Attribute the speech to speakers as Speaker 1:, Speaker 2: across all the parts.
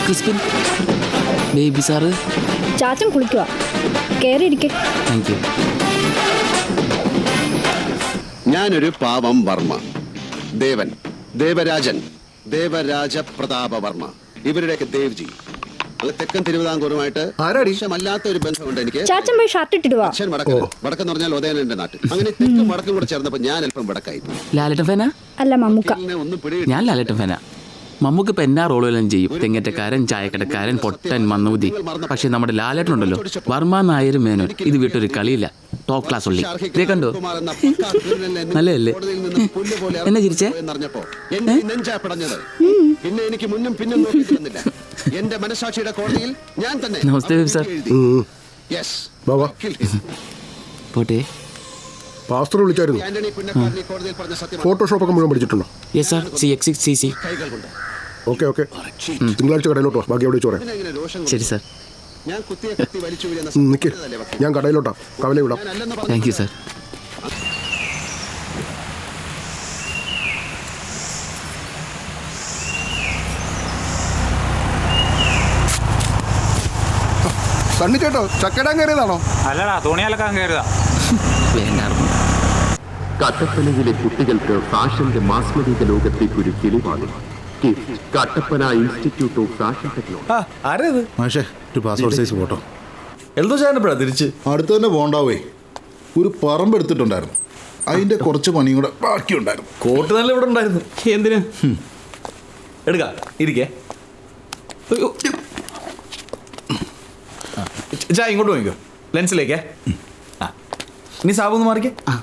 Speaker 1: Crispin baby sir.
Speaker 2: ചാച്ചൻ കുളിക്കുക, കയറിയിരിക്കെ.
Speaker 1: Thank you.
Speaker 3: ഞാനൊരു പാവം വർമ്മ. ദേവൻ, ദേവരാജൻ, ദേവരാജ പ്രതാപ വർമ്മ, ഇവരുടെയൊക്കെ ദേവ്ജി. അത് തെക്കൻ തിരുവിതാംകൂറുമായിട്ട് ആവശ്യമല്ലാത്ത ഒരു ബന്ധമുണ്ട് എനിക്ക്.
Speaker 2: ചാച്ചൻ പോയി ഷർട്ട് ഇട്ടിടുവാ.
Speaker 3: അച്ഛൻ വടക്ക്, വടക്കെന്ന് പറഞ്ഞാൽ ഉദയനന്റെ നാട്ടിൽ. അങ്ങനെ തെക്കും വടക്കും കൂടെ ചേർന്നപ്പോ ഞാൻ അല്പം വടക്കായി.
Speaker 1: ലാലേട്ടൻ ഫാനാ?
Speaker 2: അല്ല, മമ്മൂക്ക.
Speaker 3: ഒന്നും പിടി.
Speaker 1: ഞാൻ ലാലേട്ടൻ ഫാനാ. മമ്മൂക്ക് ഇപ്പം എന്നാ റോളുകളും ചെയ്യും. തെങ്ങറ്റക്കാരൻ, ചായക്കടക്കാരൻ, പൊട്ടൻ, മന്നൂതി. പക്ഷെ നമ്മുടെ ലാലേട്ടനുണ്ടല്ലോ, വർമ്മ നായർ മേനോൻ, ഇത് വിട്ടൊരു കളിയില്ല. ടോപ്പ് ക്ലാസ് ഉള്ളി. ഇതേ കണ്ടോ? നല്ലതല്ലേ? എന്നെ ചിരിച്ചേ?
Speaker 3: പിന്നെ എനിക്ക് മുന്നും പിന്നും നോക്കിയിരുന്നില്ല. എന്റെ മനസാക്ഷിയുടെ കോടതിയിൽ ഞാൻ തന്നെ.
Speaker 1: നമസ്തേ സാർ. പോട്ടെ.
Speaker 4: പാസ്റ്റർ വിളിച്ചായിരുന്നു. ഫോട്ടോഷോപ്പ് ഒക്കെ മുഴുവൻ പഠിച്ചിട്ടുണ്ടോ?
Speaker 1: Yes sir. CX6CC.
Speaker 4: Okay okay. തിങ്കളാഴ്ച കടയിലോട്ടോ, ബാക്കി എവിടെ ചോറേ.
Speaker 1: ശരി സാർ.
Speaker 4: നിൽക്ക്, ഞാൻ കടയിലോട്ടാ, കവല വിടാം.
Speaker 1: Thank you sir.
Speaker 4: സണ്ണി ചേട്ടോ, ചക്കടാൻ കയറിയതാണോ?
Speaker 5: അല്ലടാ, തുണിയലക്കാൻ കയറിയതാ.
Speaker 1: വേണ്ടായിരുന്നു.
Speaker 6: കട്ടപ്പനയിലെ കുട്ടികൾക്ക് ഫാഷന്റെ മാസ്മരിക ലോകത്തേക്ക് ഒരു കിളിവാതിൽ. Kattappana institute of fashion technology.
Speaker 7: മാഷേ, ഒരു പാസ്പോർട്ട് സൈസ് ഫോട്ടോ.
Speaker 8: എൽദോഷാനപ്പോഴാ തിരിച്ച്
Speaker 7: അടുത്ത് തന്നെ പോണ്ടാവേ. ഒരു പറമ്പ് എടുത്തിട്ടുണ്ടായിരുന്നു, അതിന്റെ കുറച്ച് പണിയും കൂടെ ബാക്കിയുണ്ടായിരുന്നു.
Speaker 8: കോട്ട് നല്ല ഇവിടെ ഉണ്ടായിരുന്നു. എന്തിന് എടുക്കാം, ഇരിക്കേ. ചായ ഇങ്ങോട്ട് വാങ്ങിക്കോ, ലെൻസിലേക്കേ. ആ, ഇനി സാബൊന്ന് മാറിക്കേ. ആ,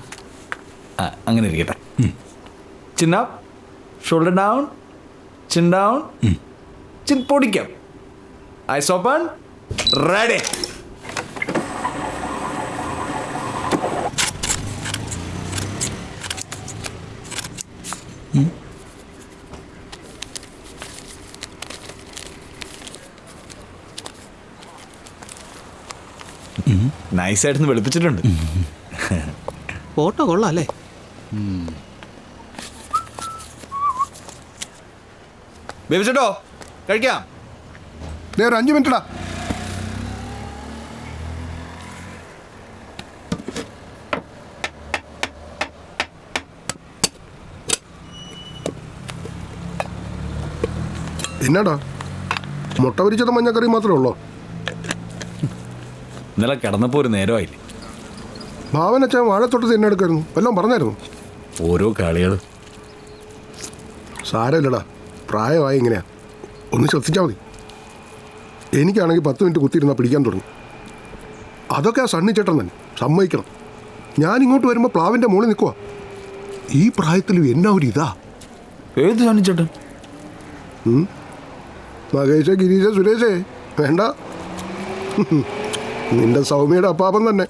Speaker 8: അങ്ങനെ ഇരിക്കട്ടെ. Chin up, shoulder down, chin down, chin പൊടിക്കാം. Eyes open, ready. നൈസായിട്ടൊന്ന് വെളുപ്പിച്ചിട്ടുണ്ട്.
Speaker 1: ഫോട്ടോ കൊള്ളാം അല്ലേ?
Speaker 8: ബേബിച്ചേട്ടോ, കഴിക്കാം.
Speaker 4: ഒരു 5 മിനിറ്റടാ. എന്നാടാ, മുട്ട പൊരിച്ചത് മഞ്ഞക്കറി മാത്രമേ ഉള്ളോ?
Speaker 8: ഇന്നലെ കിടന്നപ്പോൾ ഒരു നേരമായില്ലേ.
Speaker 4: ഭാവനച്ചാൻ വാഴത്തോട്ടത്തിൽ എന്നെ എടുക്കായിരുന്നു, വല്ലതും പറഞ്ഞായിരുന്നു?
Speaker 8: ഓരോ കളികൾ.
Speaker 4: സാരമില്ലടാ, പ്രായമായി ഇങ്ങനെയാ, ഒന്ന് ശ്രദ്ധിച്ചാൽ മതി. എനിക്കാണെങ്കിൽ 10 മിനിറ്റ് കുത്തിയിരുന്നാൽ പിടിക്കാൻ തുടങ്ങി. അതൊക്കെ ആ സണ്ണിച്ചേട്ടൻ തന്നെ സമ്മതിക്കണം. ഞാൻ ഇങ്ങോട്ട് വരുമ്പോൾ പ്ലാവിൻ്റെ മുകളിൽ നിൽക്കുക. ഈ പ്രായത്തിലും എന്നാ ഒരു ഇതാ.
Speaker 8: ഏത് സണ്ണിച്ചേട്ടൻ?
Speaker 4: മഹേഷ്, ഗിരീഷ്, സുരേഷേ വേണ്ട, നിന്റെ സൗമ്യയുടെ അപ്പാപ്പൻ തന്നെ.